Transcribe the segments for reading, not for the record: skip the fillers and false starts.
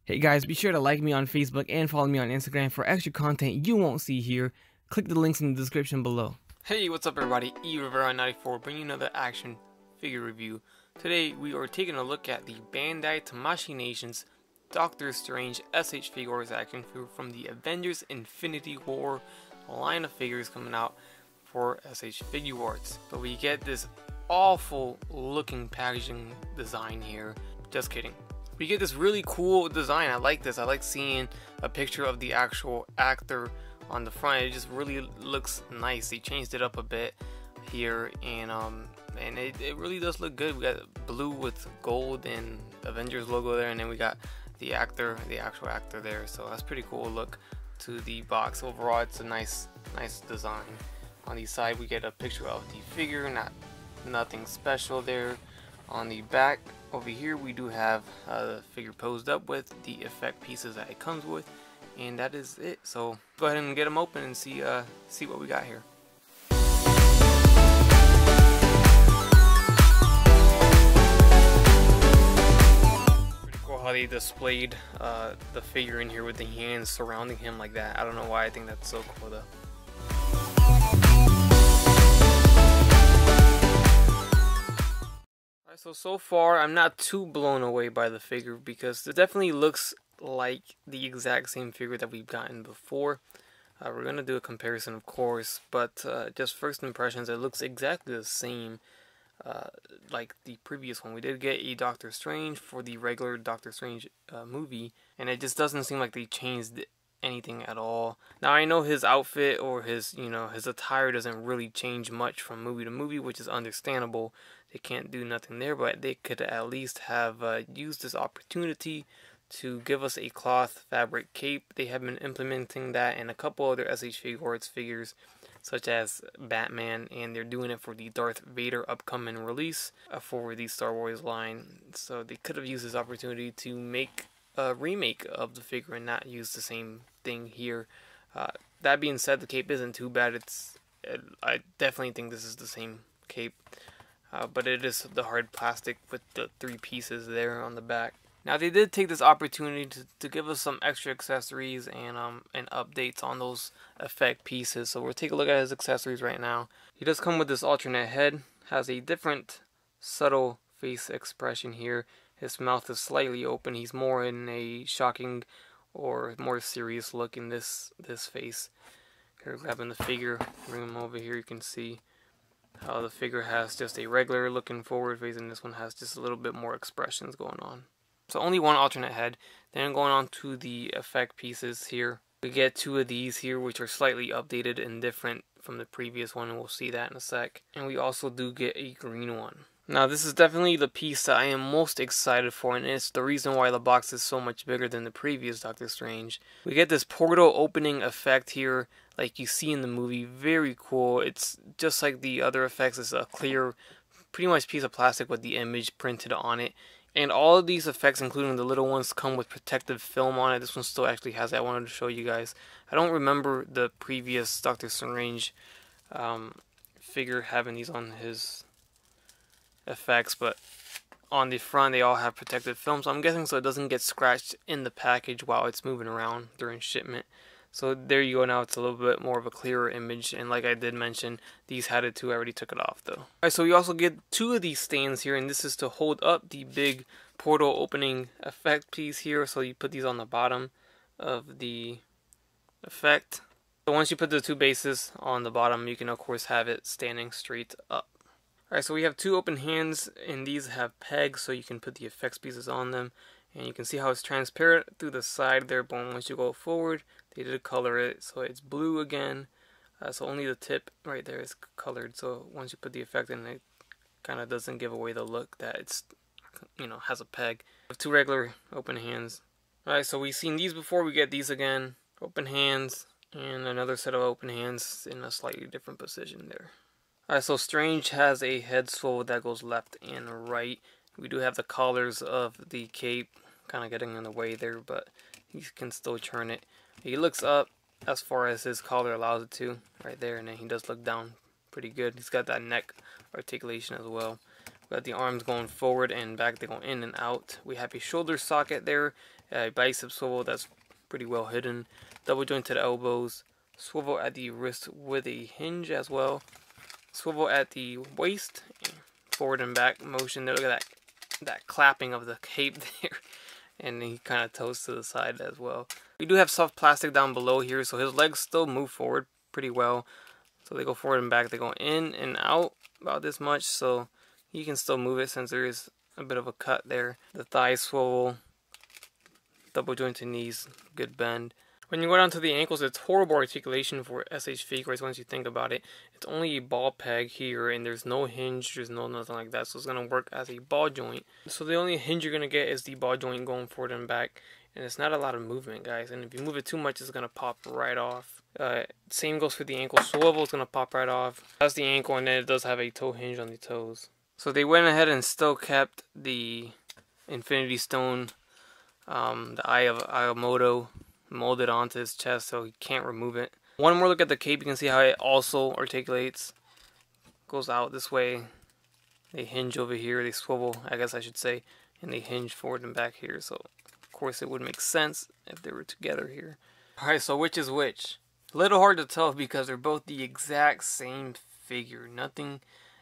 Hey guys, be sure to like me on Facebook and follow me on Instagram for extra content you won't see here. Click the links in the description below. Hey, what's up everybody? eRivera94 bringing you another action figure review. Today we are taking a look at the Bandai Tamashii Nation's Doctor Strange SH Figuarts action figure from the Avengers Infinity War line of figures coming out for SH Figuarts. But we get this awful looking packaging design here. Just kidding. We get this really cool design. I like this. I like seeing a picture of the actual actor on the front. It just really looks nice. They changed it up a bit here, and it really does look good. We got blue with gold and Avengers logo there, and then we got the actor, the actual actor there. So that's pretty cool look to the box. Overall, it's a nice design. On the side, we get a picture of the figure. Nothing special there. On the back over here, we do have the figure posed up with the effect pieces that it comes with, and that is it. So go ahead and get them open and see what we got here. Pretty cool how they displayed the figure in here with the hands surrounding him like that. I don't know why, I think that's so cool though. So far I'm not too blown away by the figure because it definitely looks like the exact same figure that we've gotten before. We're gonna do a comparison, of course, but just first impressions, it looks exactly the same like the previous one. We did get a Doctor Strange for the regular Doctor Strange movie, and it just doesn't seem like they changed anything at all. Now I know his outfit or his attire doesn't really change much from movie to movie, which is understandable. They can't do nothing there, but they could at least have used this opportunity to give us a cloth fabric cape. They have been implementing that in a couple other SH Figuarts figures, such as Batman, and they're doing it for the Darth Vader upcoming release for the Star Wars line. So they could have used this opportunity to make a remake of the figure and not use the same thing here. That being said, the cape isn't too bad. I definitely think this is the same cape. But it is the hard plastic with the 3 pieces there on the back. Now they did take this opportunity to give us some extra accessories and updates on those effect pieces. So we'll take a look at his accessories right now. He does come with this alternate head, has a different subtle face expression here. His mouth is slightly open. He's more in a shocking or more serious look in this face. Here, grabbing the figure, bring him over here, you can see how the figure has just a regular looking forward face, and this one has just a little bit more expressions going on. So only one alternate head. Then going on to the effect pieces here, we get 2 of these here, which are slightly updated and different from the previous one, and we'll see that in a sec. And we also do get a green one. Now this is definitely the piece that I am most excited for, and it's the reason why the box is so much bigger than the previous Doctor Strange. We get this portal opening effect here, like you see in the movie. Very cool. It's just like the other effects. It's a clear, pretty much piece of plastic with the image printed on it. And all of these effects, including the little ones, come with protective film on it. This one still actually has that. I wanted to show you guys. I don't remember the previous Doctor Strange figure having these on his effects, but on the front they all have protective film, so I'm guessing so it doesn't get scratched in the package while it's moving around during shipment. So there you go. Now it's a little bit more of a clearer image, and like I did mention, these had it too. I already took it off though. Alright, so we also get 2 of these stands here, and this is to hold up the big portal opening effect piece here. So you put these on the bottom of the effect. So once you put the 2 bases on the bottom, you can of course have it standing straight up. Alright, so we have 2 open hands, and these have pegs so you can put the effects pieces on them. And you can see how it's transparent through the side there, but once you go forward, they did color it, so it's blue again. So only the tip right there is colored, so once you put the effect in, it kind of doesn't give away the look that it's, has a peg. We have 2 regular open hands. Alright, so we've seen these before. We get these again, open hands, and another set of open hands in a slightly different position there. Alright, so Strange has a head swivel that goes left and right. We do have the collars of the cape kind of getting in the way there, but he can still turn it. He looks up as far as his collar allows it to, right there, and then he does look down pretty good. He's got that neck articulation as well. Got the arms going forward and back, they go in and out. We have a shoulder socket there, a bicep swivel that's pretty well hidden, double joint to the elbows, swivel at the wrist with a hinge as well, swivel at the waist, forward and back motion there. Look at that clapping of the cape there, and he kind of toes to the side as well. We do have soft plastic down below here, so his legs still move forward pretty well. So they go forward and back, they go in and out about this much, so you can still move it since there is a bit of a cut there. The thighs swivel, double jointed knees, good bend. When you go down to the ankles, it's horrible articulation for SH Figuarts once you think about it. It's only a ball peg here, and there's no hinge, there's no nothing like that, so it's going to work as a ball joint. So the only hinge you're going to get is the ball joint going forward and back, and it's not a lot of movement, guys, and if you move it too much, it's going to pop right off. Same goes for the ankle swivel, it's going to pop right off. That's the ankle, and then it does have a toe hinge on the toes. So they went ahead and still kept the Infinity Stone, the Eye of Agamotto, molded onto his chest so he can't remove it. One more look at the cape, you can see how it also articulates. Goes out this way. They hinge over here, they swivel, I guess I should say, and they hinge forward and back here. So, of course, it would make sense if they were together here. Alright, so which is which? A little hard to tell because they're both the exact same figure. Nothing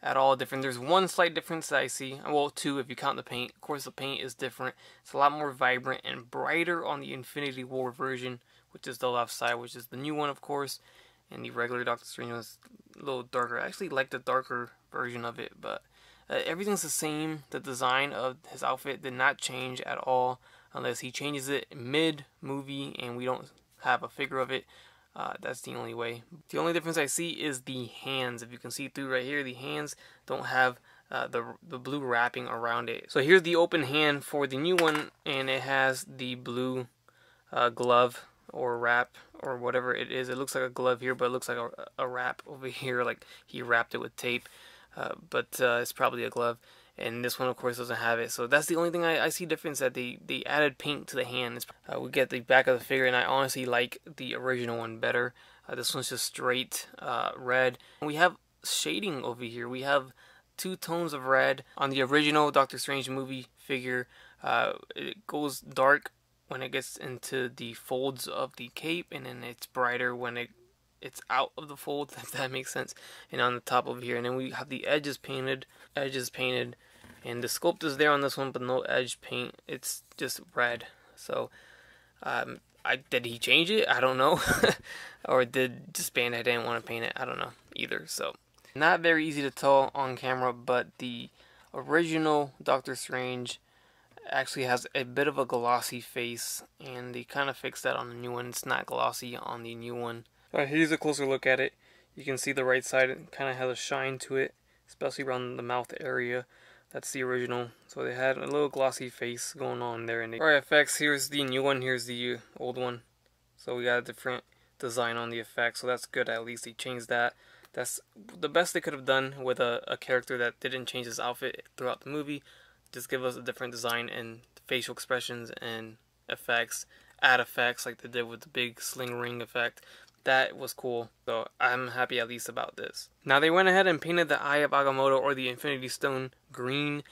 at all different. There's one slight difference that I see. Well, two if you count the paint. Of course, the paint is different. It's a lot more vibrant and brighter on the Infinity War version, which is the left side, which is the new one, of course. And the regular Doctor Strange was a little darker. I actually like the darker version of it, but everything's the same. The design of his outfit did not change at all, unless he changes it mid-movie and we don't have a figure of it. That's the only way. The only difference I see is the hands. If you can see through right here, the hands don't have the blue wrapping around it. So here's the open hand for the new one, and it has the blue glove or wrap or whatever it is. It looks like a glove here, but it looks like a wrap over here, like he wrapped it with tape. But it's probably a glove. And this one, of course, doesn't have it. So that's the only thing I see difference, that they added paint to the hands. We get the back of the figure, and I honestly like the original one better. This one's just straight red. We have shading over here. We have 2 tones of red. On the original Doctor Strange movie figure, it goes dark when it gets into the folds of the cape, and then it's brighter when it's out of the folds, if that makes sense, and on the top over here. And then we have the edges painted, and the sculpt is there on this one, but no edge paint. It's just red. So did he change it? I don't know. Or did just Bandai didn't want to paint it? I don't know either. So not very easy to tell on camera, but the original Doctor Strange actually has a bit of a glossy face, and they kind of fixed that on the new one. It's not glossy on the new one. Alright, here's a closer look at it. You can see the right side, it kind of has a shine to it, especially around the mouth area. That's the original. So they had a little glossy face going on there. Alright, effects, here's the new one, here's the old one. So we got a different design on the effects, so that's good. At least they changed that. That's the best they could have done with a character that didn't change his outfit throughout the movie. Just give us a different design and facial expressions and effects. Add effects like they did with the big sling ring effect. That was cool, so I'm happy at least about this. Now they went ahead and painted the Eye of Agamotto, or the Infinity Stone, green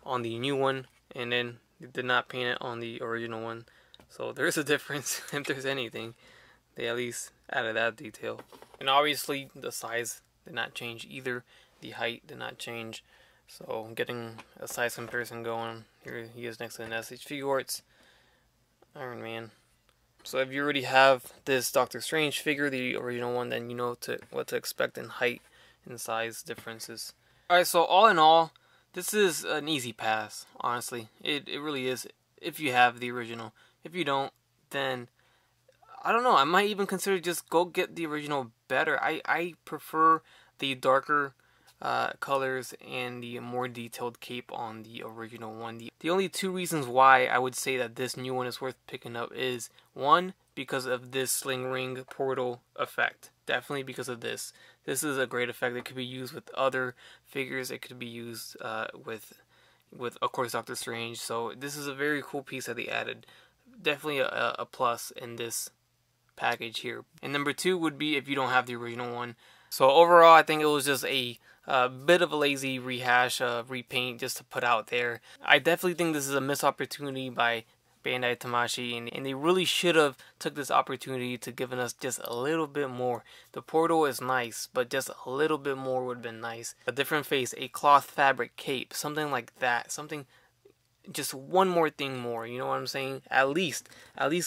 on the new one, and then they did not paint it on the original one. So there's a difference, if there's anything. They at least added that detail. And obviously the size did not change either. The height did not change. So getting a size comparison going. Here he is next to an SH Figuarts Iron Man. So if you already have this Doctor Strange figure, the original one, then you know what to expect in height and size differences. Alright, so all in all, this is an easy pass, honestly. It really is, if you have the original. If you don't, then I don't know, I might even consider just go get the original better. I prefer the darker colors and the more detailed cape on the original one. The only 2 reasons why I would say that this new one is worth picking up is, 1, because of this sling ring portal effect. Definitely because of this. This is a great effect. It could be used with other figures. It could be used with of course Doctor Strange. So this is a very cool piece that they added. Definitely a plus in this package here. And number 2 would be if you don't have the original one. So overall, I think it was just a a bit of a lazy rehash, repaint just to put out there. I definitely think this is a missed opportunity by Bandai Tamashii, and they really should have took this opportunity to giving us just a little bit more. The portal is nice, but just a little bit more would have been nice. A different face, a cloth fabric cape, something like that. Something, just one more thing more, you know what I'm saying? At least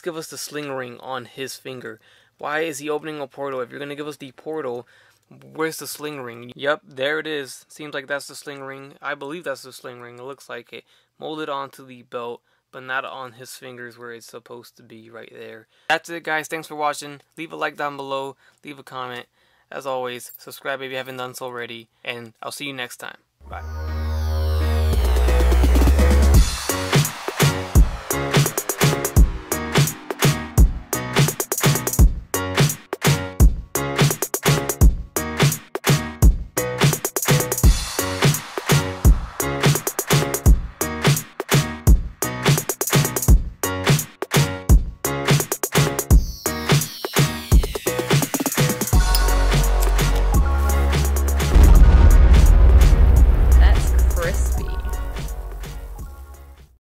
give us the sling ring on his finger. Why is he opening a portal? If you're gonna give us the portal, where's the sling ring? Yep, there it is. Seems like that's the sling ring. I believe that's the sling ring. It looks like it. Molded onto the belt, but not on his fingers where it's supposed to be, right there. That's it, guys. Thanks for watching. Leave a like down below. Leave a comment. As always, subscribe if you haven't done so already. And I'll see you next time. Bye.